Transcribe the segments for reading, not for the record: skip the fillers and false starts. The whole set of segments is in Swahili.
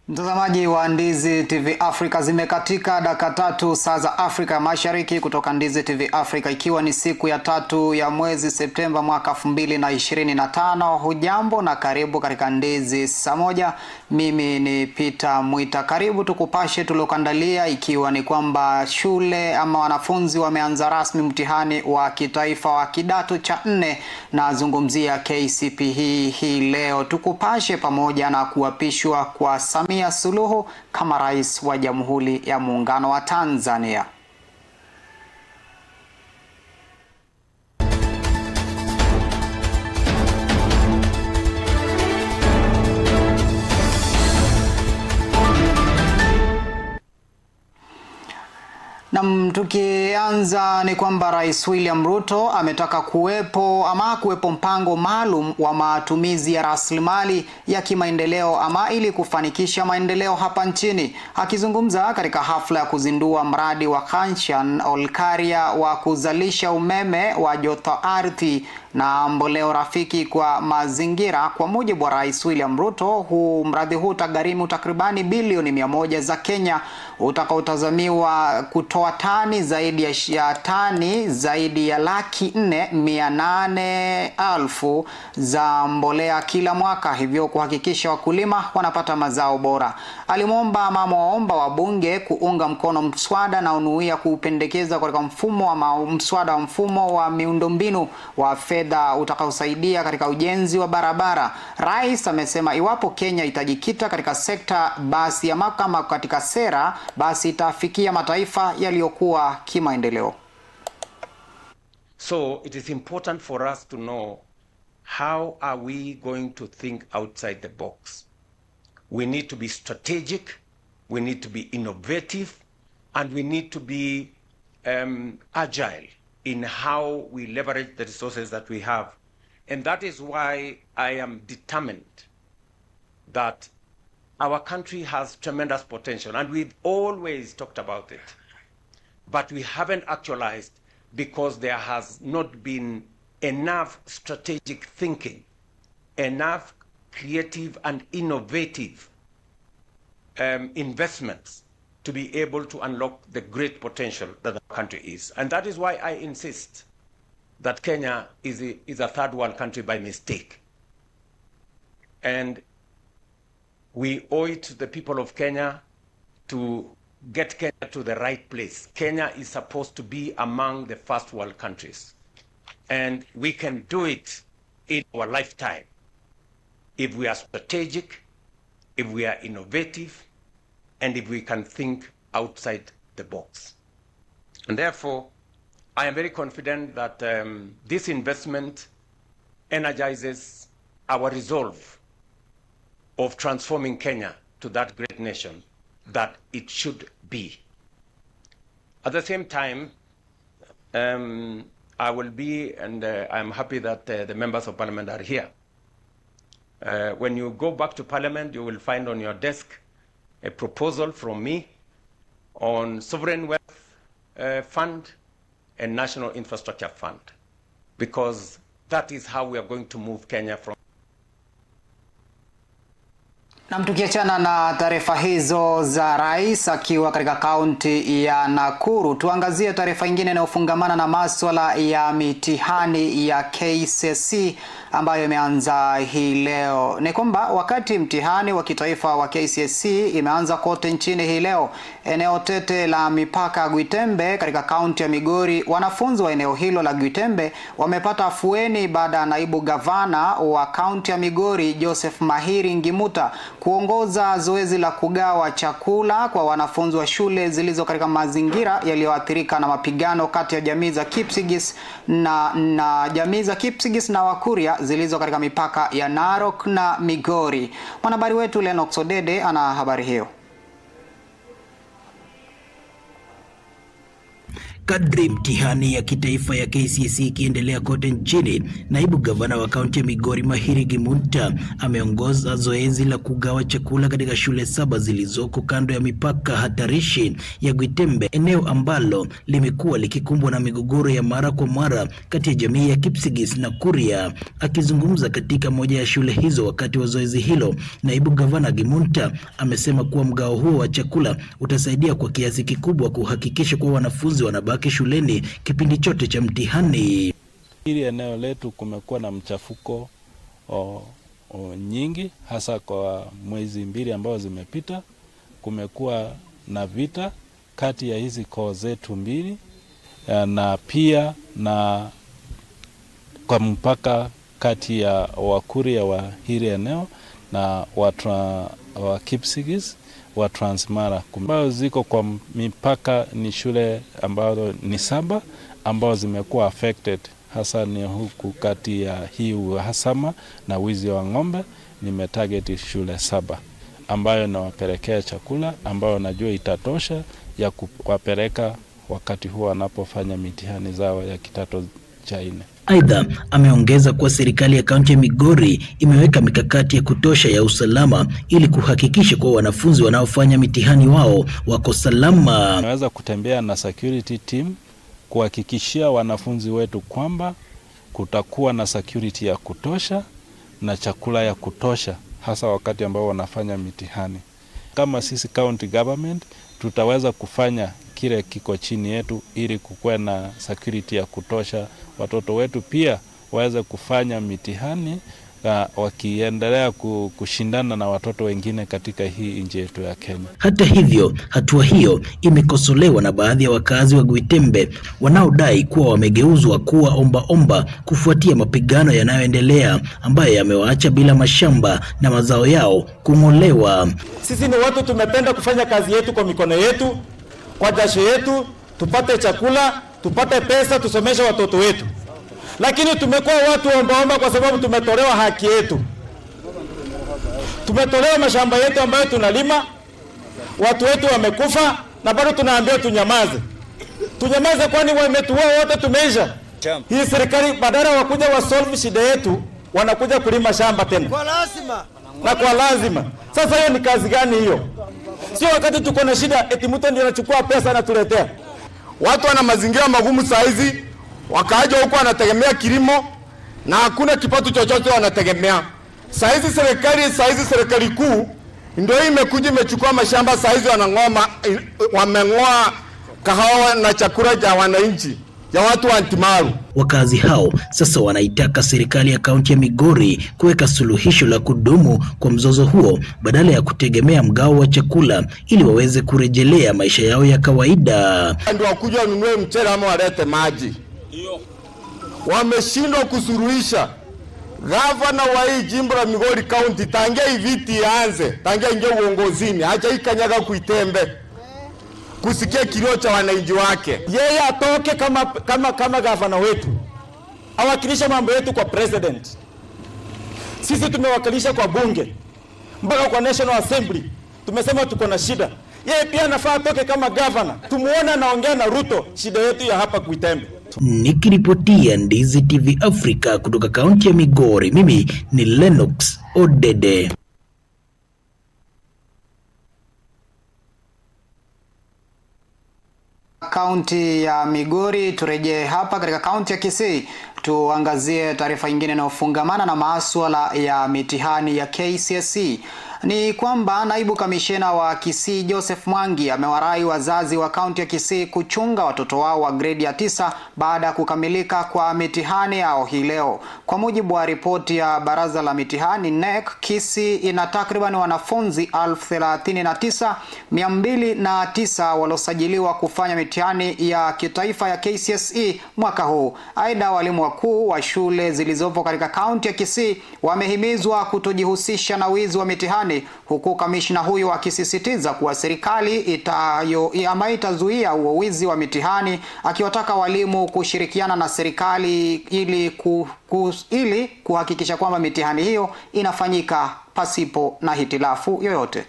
Mtazamaji wa Ndizi TV Africa, zimekatika dakika 3 saa za Afrika Mashariki kutoka Ndizi TV Africa, ikiwa ni siku ya 3 ya mwezi Septemba mwaka 2025. Hujambo na karibu katika Ndizi saa moja. Mimi ni Peter Mwita. Karibu tukupashe tulokandalia, ikiwa ni kwamba shule ama wanafunzi wameanza rasmi mtihani wa kitaifa wa kidato cha 4 na zungumzia KCPE hii leo. Tukupashe pamoja na kuapishwa kwa Samia Suluhu kama rais wa Jamhuri ya Muungano wa Tanzania. Na tukianza ni kwamba Rais William Ruto ametaka kuwepo mpango maalum wa matumizi ya rasilimali ya kimaendeleo ili kufanikisha maendeleo hapa nchini. Akizungumza katika hafla ya kuzindua mradi wa Kanshan Olkaria wa kuzalisha umeme wa joto ardhi na mboleo rafiki kwa mazingira, kwa mujibu wa Rais William Ruto, mradi huu utagharimu takribani bilioni 100 za Kenya, utakaotazamiwa kutoa tani zaidi ya 4,800,000 za mbolea kila mwaka, hivyo kuhakikisha wakulima wanapata mazao bora. Waomba wabunge kuunga mkono mswada na unuia kuupendekeza katika mfumo wa miundombinu wa fedha utakaosaidia katika ujenzi wa barabara. Rais amesema iwapo Kenya itajikita katika sekta basi ya kama katika sera, basi itafikia mataifa yaliyokuwa kimaendeleo. So it is important for us to know, how are we going to think outside the box? We need to be strategic, we need to be innovative, and we need to be agile in how we leverage the resources that we have. And that is why I am determined that our country has tremendous potential, and we've always talked about it, but we haven't actualized because there has not been enough strategic thinking, enough creative and innovative investments to be able to unlock the great potential that the country is. And that is why I insist that Kenya is a third world country by mistake. And we owe it to the people of Kenya to get Kenya to the right place. Kenya is supposed to be among the first world countries. And we can do it in our lifetime if we are strategic, if we are innovative, and if we can think outside the box. And therefore, I am very confident that this investment energizes our resolve of transforming Kenya to that great nation that it should be. At the same time, I will be, and I'm happy that the members of parliament are here. When you go back to parliament, you will find on your desk a proposal from me on sovereign wealth fund and national infrastructure fund, because that is how we are going to move Kenya from. Na tukiachana na taarifa hizo za rais akiwa katika kaunti ya Nakuru, tuangazie taarifa nyingine inayofungamana na masuala ya mitihani ya KCSE ambayo imeanza hii leo. Ni kwamba wakati mtihani wa kitaifa wa KCSE imeanza kote nchini hii leo, eneo tete la mipaka Gwitembe katika kaunti ya Migori, wanafunzi wa eneo hilo la Gwitembe wamepata afueni baada ya naibu gavana wa kaunti ya Migori Joseph Mahiri Ngimuta kuongoza zoezi la kugawa chakula kwa wanafunzi wa shule zilizo katika mazingira yaliyoathirika na mapigano kati ya jamii za Kipsigis na Wakuria zilizo katika mipaka ya Narok na Migori. Mwanahabari wetu Lennox Odede ana habari hiyo. Kadri mtihani ya kitaifa ya KCSE ikiendelea kote nchini, naibu gavana wa kaunti ya Migori Mahiri Gimunta ameongoza zoezi la kugawa chakula katika shule 7 zilizoko kando ya mipaka hatarishi ya Gwitembe, eneo ambalo limekuwa likikumbwa na migogoro ya mara kwa mara kati ya jamii ya Kipsigis na Kuria. Akizungumza katika moja ya shule hizo wakati wa zoezi hilo, naibu gavana Gimunta amesema kuwa mgao huo wa chakula utasaidia kwa kiasi kikubwa kuhakikisha kuwa wanafunzi wanabaki shuleni kipindi chote cha mtihani. Hili eneo letu kumekuwa na mchafuko nyingi, hasa kwa mwezi 2 ambao zimepita. Kumekuwa na vita kati ya hizi koo zetu 2 na pia na kwa mpaka kati ya Wakuria wa hili eneo na wa Kipsigis wa Transmara. Ambao ziko kwa mipaka ni shule ambazo ni 7 ambao zimekuwa affected, hasa ni huku kati ya hii uhasama na wizi wa ng'ombe. Nimetarget shule 7 ambayo nawapelekea chakula ambayo najua itatosha ya kuwapeleka wakati huo wanapofanya mitihani zao ya kidato cha 4. Aidha, ameongeza kuwa serikali ya kaunti ya Migori imeweka mikakati ya kutosha ya usalama ili kuhakikisha kuwa wanafunzi wanaofanya mitihani wao wako salama. Naweza kutembea na security team kuhakikishia wanafunzi wetu kwamba kutakuwa na security ya kutosha na chakula ya kutosha, hasa wakati ambao wanafanya mitihani. Kama sisi county government tutaweza kufanya kile kiko chini yetu ili kukuwe na security ya kutosha, watoto wetu pia waweze kufanya mitihani wakiendelea kushindana na watoto wengine katika hii nchi yetu ya Kenya. Hata hivyo, hatua hiyo imekosolewa na baadhi ya wakazi wa Gwitembe wanaodai kuwa wamegeuzwa kuwa omba kufuatia mapigano yanayoendelea ambayo yamewaacha bila mashamba na mazao yao kung'olewa. Sisi ni watu tumependa kufanya kazi yetu kwa mikono yetu, kwa jasho yetu, tupate chakula, tupate pesa, tusomeshe watoto wetu. Lakini tumekuwa watu omba kwa sababu tumetolewa haki yetu. Tumetolewa mashamba yetu ambayo tunalima, watu wetu wamekufa na bado tunaambiwa tunyamaze. Tunyamaze kwani wametuua wote tumeisha. Hii serikali badala wakuja wa solve shida yetu, wanakuja kulima shamba tena. Kwa lazima. Na kwa lazima. Sasa hiyo ni kazi gani hiyo? Sio wakati tuko na shida eti mtu ndiye anachukua pesa na tuletea. Watu wana mazingira magumu saa hizi, wakaaja huko wanategemea kilimo na hakuna kipato chochote wanategemea. Saa hizi serikali kuu ndio imekuja imechukua mashamba, saa hizi wameng'oa kahawa na chakula cha wananchi ya watu wa Antimaru. Wakazi hao sasa wanaitaka serikali ya kaunti ya Migori kuweka suluhisho la kudumu kwa mzozo huo badala ya kutegemea mgao wa chakula ili waweze kurejelea maisha yao ya kawaida. Ndio wakuja wanunue mchele ama walete maji. Wameshindwa kusuruhisha. Gavana wa hii jimbo la Migori County tangia viti ianze, tangia ingia uongozini, acha ikanyaga Gwitembe kusikia kilio cha wananchi wake. Yeye atoke kama gavana wetu, awakilisha mambo yetu kwa president. Sisi tumewakilisha kwa bunge mpaka kwa National Assembly, tumesema tuko na shida. Yeye pia anafaa atoke kama gavana, tumuone anaongea na Ruto shida yetu ya hapa Gwitembe. Nikiripotia Ndizi TV Africa kutoka kaunti ya Migori, mimi ni Lennox Odede. Kaunti ya Migori, turejee hapa katika kaunti ya Kisii tuangazie taarifa nyingine inayofungamana na masuala ya mitihani ya KCSE. Ni kwamba naibu kamishena wa Kisii Joseph Mwangi amewarai wazazi wa kaunti ya Kisii kuchunga watoto wao wa grade ya 9 baada ya kukamilika kwa mitihani yao hii leo. Kwa mujibu wa ripoti ya baraza la mitihani NEC, Kisii ina takriban wanafunzi 39,209 waliosajiliwa kufanya mitihani ya kitaifa ya KCSE mwaka huu. Aidha, walimu wakuu wa shule zilizopo katika kaunti ya Kisii wamehimizwa kutojihusisha na wizi wa mitihani, huku kamishna huyo akisisitiza kuwa serikali itazuia wizi wa mitihani, akiwataka walimu kushirikiana na serikali ili kuhakikisha kwamba mitihani hiyo inafanyika pasipo na hitilafu yoyote.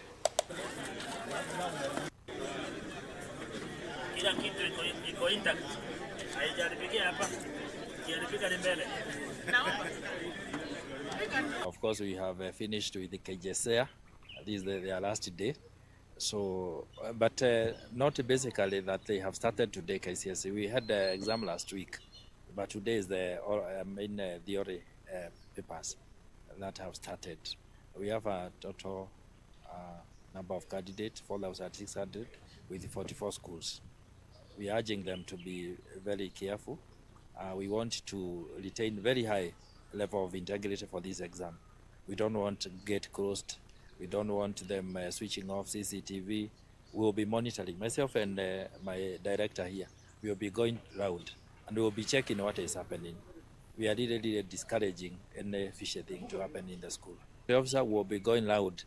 Kila kitu iko Of course, we have finished with the KJSEA. This is their last day. So, but not basically that they have started today, KCSE. We had the exam last week, but today is the main theory papers that have started. We have a total number of candidates, 4,600, with 44 schools. We are urging them to be very careful. We want to retain very high level of integrity for this exam. We don't want to get closed. We don't want them switching off CCTV. We will be monitoring. Myself and my director here, we will be going round and we will be checking what is happening. We are really discouraging any fishy thing to happen in the school. The officer will be going loud,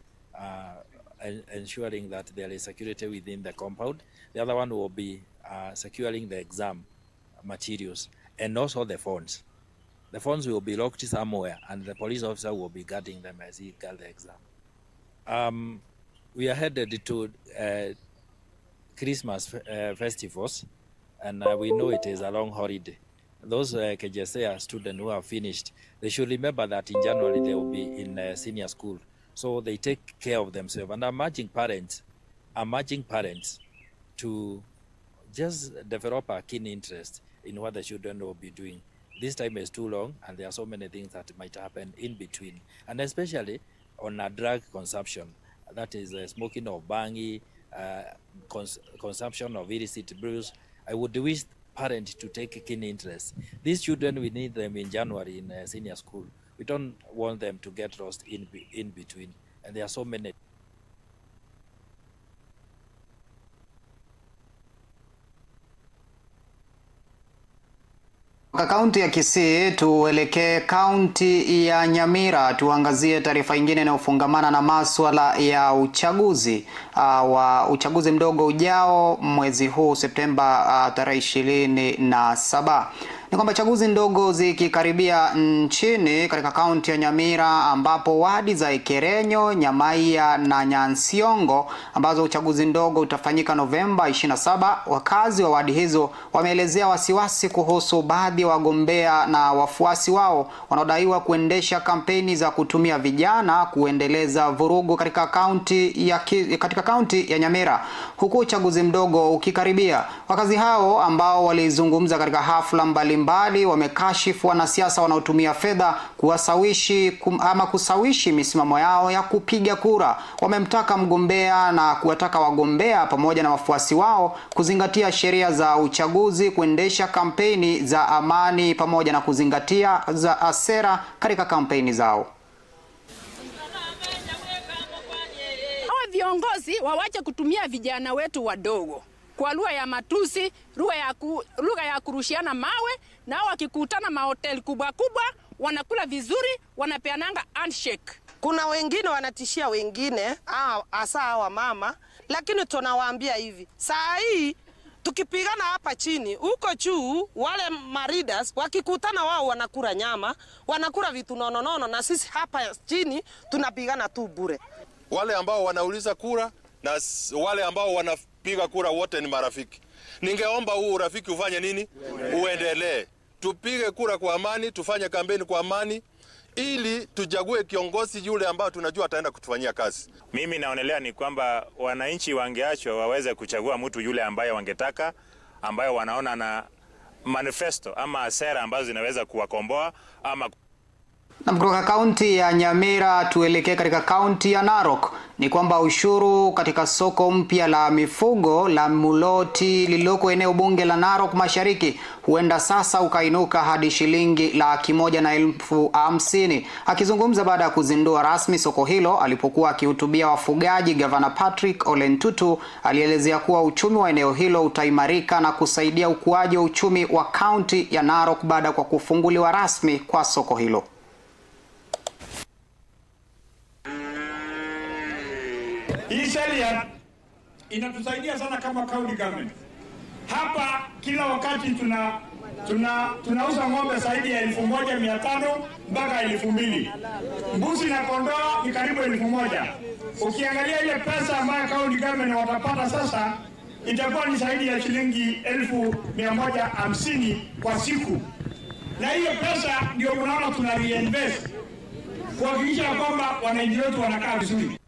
ensuring that there is security within the compound. The other one will be securing the exam materials and also the phones. The phones will be locked somewhere and the police officer will be guarding them as he guards the exam. We are headed to Christmas festivals, and we know it is a long holiday. Those KJSEA students who have finished, they should remember that in January they will be in senior school, so they take care of themselves. And I'm urging parents to just develop a keen interest in what the children will be doing. This time is too long, and there are so many things that might happen in between, and especially on a drug consumption, that is smoking of bangi, consumption of illicit brews. I would wish parents to take a keen interest. These children, we need them in January in senior school. We don't want them to get lost in between, and there are so many. Kaunti ya Kisii tuelekee kaunti ya Nyamira, tuangazie taarifa nyingine inayofungamana na masuala ya uchaguzi wa uchaguzi mdogo ujao mwezi huu Septemba tarehe 27. Ni kwamba chaguzi ndogo zikikaribia nchini katika kaunti ya Nyamira, ambapo wadi za Ikerenyo, Nyamaiya na Nyansiongo ambazo uchaguzi ndogo utafanyika Novemba 27, wakazi wa wadi hizo wameelezea wasiwasi kuhusu baadhi ya wagombea na wafuasi wao wanaodaiwa kuendesha kampeni za kutumia vijana kuendeleza vurugu katika kaunti ya Nyamira, huku uchaguzi mdogo ukikaribia. Wakazi hao ambao walizungumza katika hafla mbalimbali wamekashifu wanasiasa wanaotumia fedha kusawishi misimamo yao ya kupiga kura. Wamemtaka mgombea na kuwataka wagombea pamoja na wafuasi wao kuzingatia sheria za uchaguzi, kuendesha kampeni za amani pamoja na kuzingatia sera katika kampeni zao. Hawa viongozi wawache kutumia vijana wetu wadogo kwa lugha ya matusi, lugha ya kurushiana mawe, na wakikutana mahoteli kubwa kubwa wanakula vizuri, wanapeananga handshake. Kuna wengine wanatishia wengine, hasa hawa mama, lakini tunawaambia hivi, saa hii tukipigana hapa chini, huko juu wale maridas wakikutana wao wanakula nyama, wanakula vitu nononono, na sisi hapa chini tunapigana tu bure. Wale ambao wanauliza kura na wale ambao wanapiga kura wote ni marafiki. Ningeomba huu urafiki ufanye nini? Uendelee. Tupige kura kwa amani, tufanye kampeni kwa amani, ili tuchague kiongozi yule ambao tunajua ataenda kutufanyia kazi. Mimi naonelea ni kwamba wananchi wangeachwa waweze kuchagua mtu yule ambaye wangetaka, ambaye wanaona na manifesto ama sera ambazo zinaweza kuwakomboa ama. Na kutoka kaunti ya Nyamira tuelekee katika kaunti ya Narok. Ni kwamba ushuru katika soko mpya la mifugo la Muloti lililoko eneo bunge la Narok Mashariki huenda sasa ukainuka hadi shilingi 150,000. Akizungumza baada ya kuzindua rasmi soko hilo alipokuwa akihutubia wafugaji, Gavana Patrick Ole Ntutu alielezea kuwa uchumi wa eneo hilo utaimarika na kusaidia ukuaji wa uchumi wa kaunti ya Narok baada kwa kufunguliwa rasmi kwa soko hilo. Hii sheria inatusaidia sana kama county government. Hapa kila wakati tunauza ng'ombe zaidi ya 1,500 mpaka 2,000. Mbuzi na kondoo ni karibu 1,000. Ukiangalia ile pesa ambayo county government watapata sasa itakuwa ni zaidi ya shilingi 1,150 kwa siku, na hiyo pesa ndio unaona tuna reinvest kuhakikisha kwamba wananchi wetu wanakaa vizuri.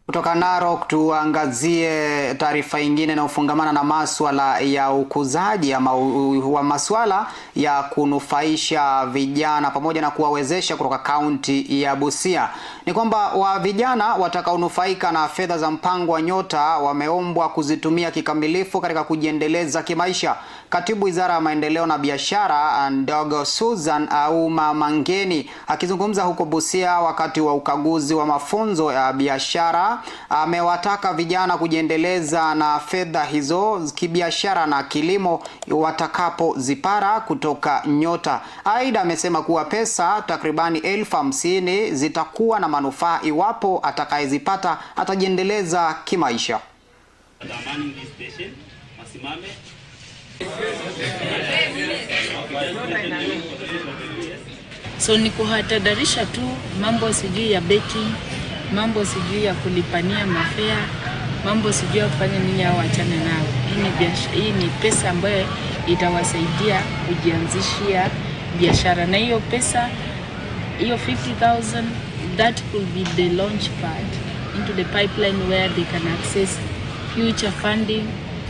Kutoka Narok tuangazie taarifa nyingine na ufungamana na masuala ya ukuzaji ama masuala ya kunufaisha vijana pamoja na kuwawezesha kutoka kaunti ya Busia. Ni kwamba vijana watakaonufaika na fedha za mpango wa Nyota wameombwa kuzitumia kikamilifu katika kujiendeleza kimaisha. Katibu Wizara ya Maendeleo na Biashara Ndogo Susan Auma Mangeni akizungumza huko Busia wakati wa ukaguzi wa mafunzo ya biashara amewataka vijana kujiendeleza na fedha hizo kibiashara na kilimo watakapozipata kutoka Nyota. Aidha amesema kuwa pesa takribani 50,000 zitakuwa na manufaa iwapo atakayezipata atajiendeleza kimaisha. So ni kuhatadarisha tu, mambo sijui ya betting, mambo sijui ya kulipania mafea, mambo sijui ya kufanya nini au achane nao. Hii ni pesa ambayo itawasaidia kujianzishia biashara, na hiyo pesa, hiyo 50,000, that could be the launch pad into the pipeline where they can access future funding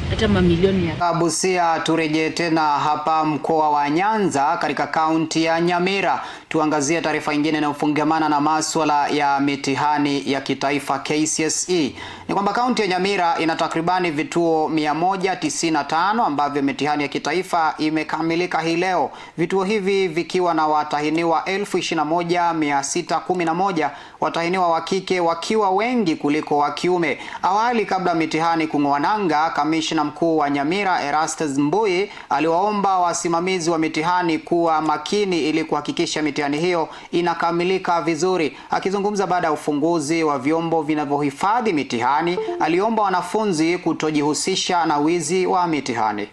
hata mamilioni ya. Busia turejee tena hapa mkoa wa Nyanza katika kaunti ya Nyamira. Tuangazie taarifa nyingine inayofungamana na masuala ya mitihani ya kitaifa KCSE. Ni kwamba kaunti ya Nyamira ina takribani vituo 195 ambavyo mitihani ya kitaifa imekamilika hii leo. Vituo hivi vikiwa na watahiniwa 21,611, watahiniwa wa kike wakiwa wengi kuliko wa kiume. Awali kabla mitihani kung'oa nanga, kamishna mkuu wa Nyamira Erastus Mbui aliwaomba wasimamizi wa mitihani kuwa makini ili kuhakikisha mitihani hiyo inakamilika vizuri. Akizungumza baada ya ufunguzi wa vyombo vinavyohifadhi mitihani, aliomba wanafunzi kutojihusisha na wizi wa mitihani.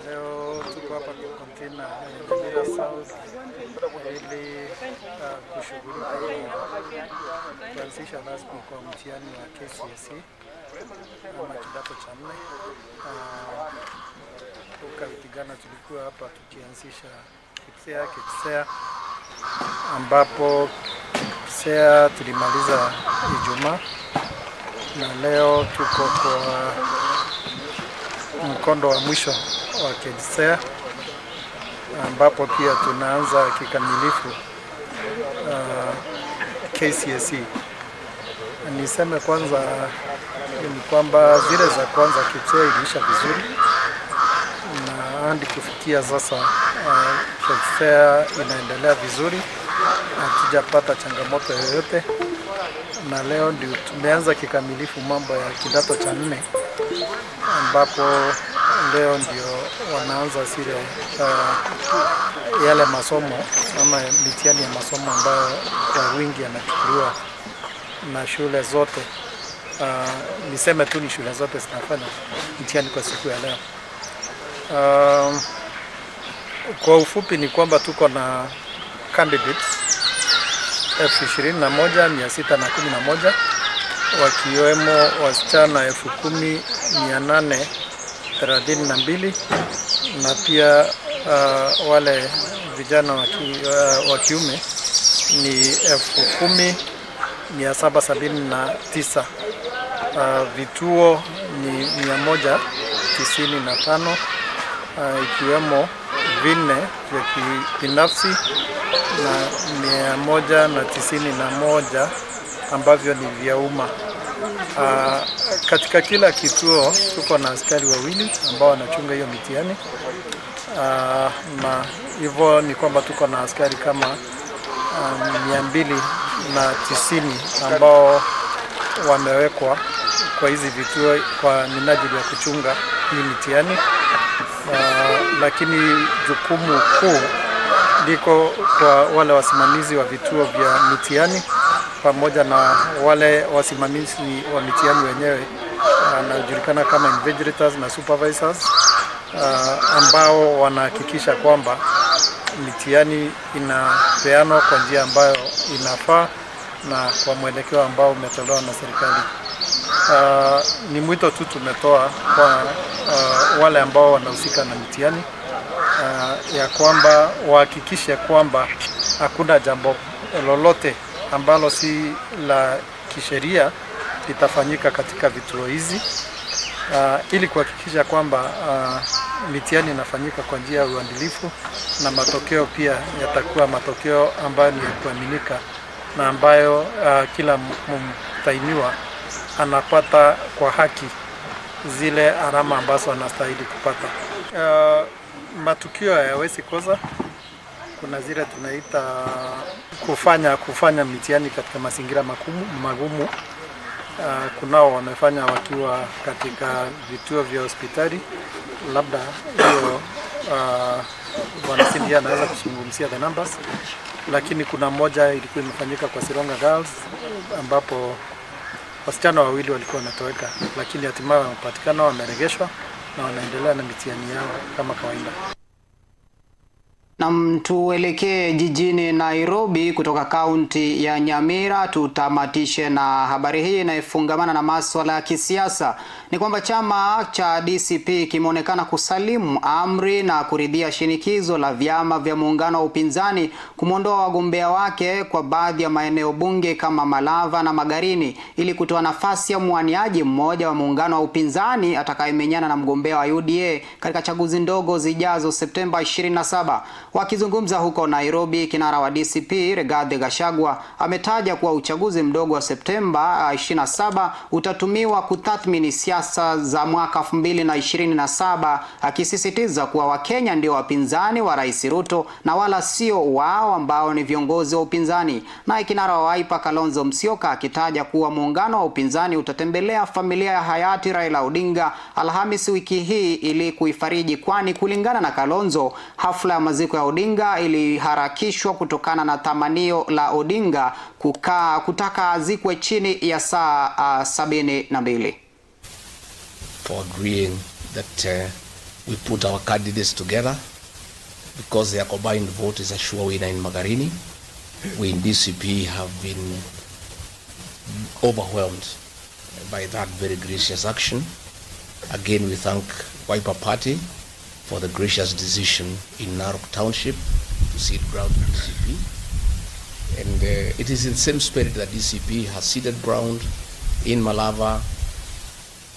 Leo tuko hapa kwa container Nyamira South ili kushughulika kuanzisha rasmi kwa mtihani wa KCSE ama kidato cha 4. Tukapigana, tulikuwa hapa tukianzisha KPSEA ambapo KPSEA tulimaliza Ijumaa na leo tuko kwa mkondo wa mwisho wa KPSEA ambapo pia tunaanza kikamilifu KCSE. Niseme kwanza ni kwamba zile za kwanza KPSEA iliisha vizuri na hadi kufikia sasa KPSEA inaendelea vizuri, hatujapata changamoto yoyote, na leo ndio tumeanza kikamilifu mambo ya kidato cha 4 ambapo leo ndio wanaanza zile yale masomo ama mitihani ya masomo ambayo kwa wingi yanachukuliwa na shule zote. Niseme tu ni shule zote zinafanya mitihani kwa siku ya leo. Kwa ufupi ni kwamba tuko na candidates 21,611 wakiwemo wasichana 10,832 na pia wale vijana wa kiume ni 10,779. Vituo ni 195 ikiwemo 4 vya kibinafsi na 191 ambavyo ni vya umma. Katika kila kituo tuko na askari wawili ambao wanachunga hiyo mitihani, na hivyo ni kwamba tuko na askari kama 290 ambao wamewekwa kwa hizi vituo kwa minajili ya kuchunga hii mitihani. Lakini jukumu kuu liko kwa wale wasimamizi wa vituo vya mitihani pamoja na wale wasimamizi wa mitihani wenyewe wanaojulikana kama invigilators na supervisors, ambao wanahakikisha kwamba mitihani inapeanwa kwa njia ambayo inafaa na kwa mwelekeo ambao umetolewa na serikali. Ni mwito tu tumetoa kwa wale ambao wanahusika na mitihani ya kwamba wahakikishe kwamba hakuna jambo lolote ambalo si la kisheria litafanyika katika vituo hizi, ili kuhakikisha kwamba mitihani inafanyika kwa njia ya uadilifu na matokeo pia yatakuwa matokeo ambayo ni ya kuaminika na ambayo kila mtahiniwa anapata kwa haki zile alama ambazo anastahili kupata. Matukio hayawezi kosa. Kuna zile tunaita kufanya mitihani katika mazingira magumu. Kunao wamefanya wakiwa katika vituo vya hospitali, labda hiyo Bwana Cindy anaweza kuzungumzia the numbers, lakini kuna moja ilikuwa imefanyika kwa Sironga Girls ambapo wasichana wawili walikuwa wanatoweka, lakini hatimaye wamepatikana, wameregeshwa na wanaendelea na mitihani yao kama kawaida. Na tuelekee jijini Nairobi kutoka kaunti ya Nyamira. Tutamatishe na habari hii inayofungamana na masuala ya kisiasa. Ni kwamba chama cha DCP kimeonekana kusalimu amri na kuridhia shinikizo la vyama vya muungano wa upinzani kumwondoa wagombea wake kwa baadhi ya maeneo bunge kama Malava na Magarini ili kutoa nafasi ya mwaniaji mmoja wa muungano wa upinzani atakayemenyana na mgombea wa UDA katika chaguzi ndogo zijazo Septemba 27. Wakizungumza huko Nairobi, kinara wa DCP Rigathi Gachagua ametaja kuwa uchaguzi mdogo wa Septemba 27 utatumiwa kutathmini siasa za mwaka 2027, akisisitiza kuwa Wakenya ndio wapinzani wa Rais Ruto na wala sio wao ambao ni viongozi wa upinzani. Naye kinara wa Wiper Kalonzo Musyoka akitaja kuwa muungano wa upinzani utatembelea familia ya hayati Raila Odinga Alhamisi wiki hii ili kuifariji, kwani kulingana na Kalonzo hafla ya maziko ya Odinga iliharakishwa kutokana na tamanio la Odinga kutaka azikwe chini ya saa 72. For agreeing that we put our candidates together because their combined vote is a sure winner in Magarini. We in DCP have been overwhelmed by that very gracious action. Again, we thank Wiper Party for the gracious decision in Narok Township to cede ground to DCP. And it is in the same spirit that DCP has ceded ground in Malava,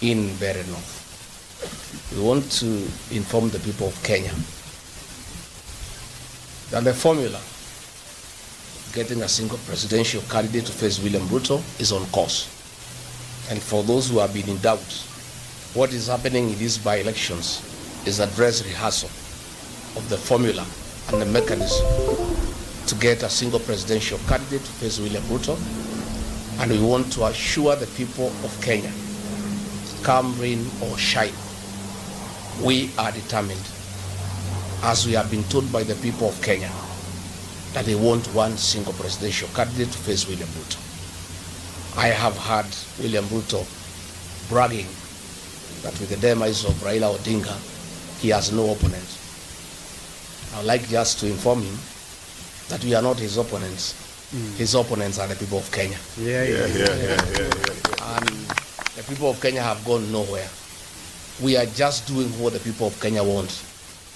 in Mbeere North. We want to inform the people of Kenya that the formula getting a single presidential candidate to face William Ruto is on course. And for those who have been in doubt, what is happening in these by-elections is a dress rehearsal of the formula and the mechanism to get a single presidential candidate to face William Ruto. And we want to assure the people of Kenya, come rain or shine, we are determined, as we have been told by the people of Kenya, that they want one single presidential candidate to face William Ruto. I have heard William Ruto bragging that with the demise of Raila Odinga, he has no opponent. I'd like just to inform him that we are not his opponents. His opponents are the people of Kenya. And the people of Kenya have gone nowhere. We are just doing what the people of Kenya want.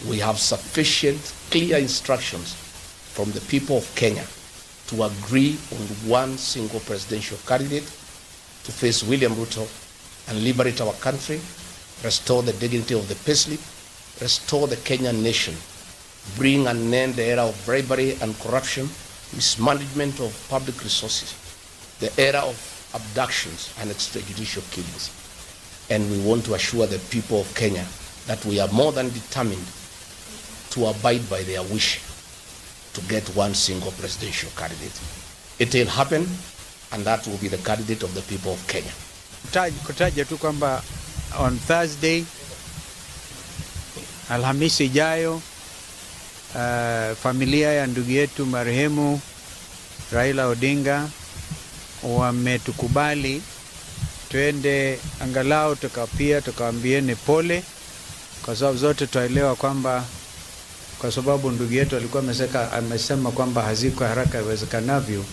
We have sufficient, clear instructions from the people of Kenya to agree on one single presidential candidate to face William Ruto and liberate our country, restore the dignity of the payslip, restore the Kenyan nation, bring an end to the era of bribery and corruption, mismanagement of public resources, the era of abductions and extrajudicial killings. And we want to assure the people of Kenya that we are more than determined to abide by their wish to get one single presidential candidate. It will happen, and that will be the candidate of the people of Kenya. Kutaja tu kwamba on Thursday, Alhamisi ijayo, familia ya ndugu yetu marehemu Raila Odinga wametukubali twende angalau tukawaambieni pole, kwa sababu zote tuelewa kwamba kwa sababu ndugu yetu alikuwa amesema kwamba haziko haraka iwezekanavyo.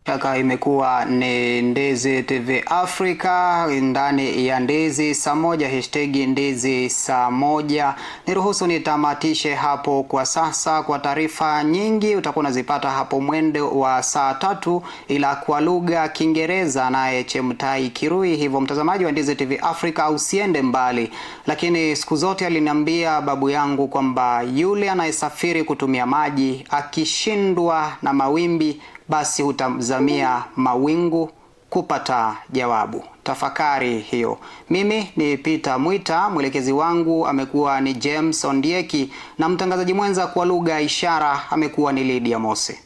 Shaka imekuwa ni Ndezi TV Africa ndani ya Ndezi saa moja, hashtag Ndezi saa moja. Niruhusu nitamatishe hapo kwa sasa. Kwa taarifa nyingi utakuwa unazipata hapo mwendo wa saa 3, ila kwa lugha Kiingereza naye Chemtai Kirui. Hivyo mtazamaji wa Ndezi TV Africa usiende mbali. Lakini siku zote aliniambia babu yangu kwamba yule anayesafiri kutumia maji akishindwa na mawimbi basi utazamia mawingu kupata jawabu. Tafakari hiyo. Mimi ni Peter Mwita, mwelekezi wangu amekuwa ni James Ondieki na mtangazaji mwenza kwa lugha ishara amekuwa ni Lydia Mose.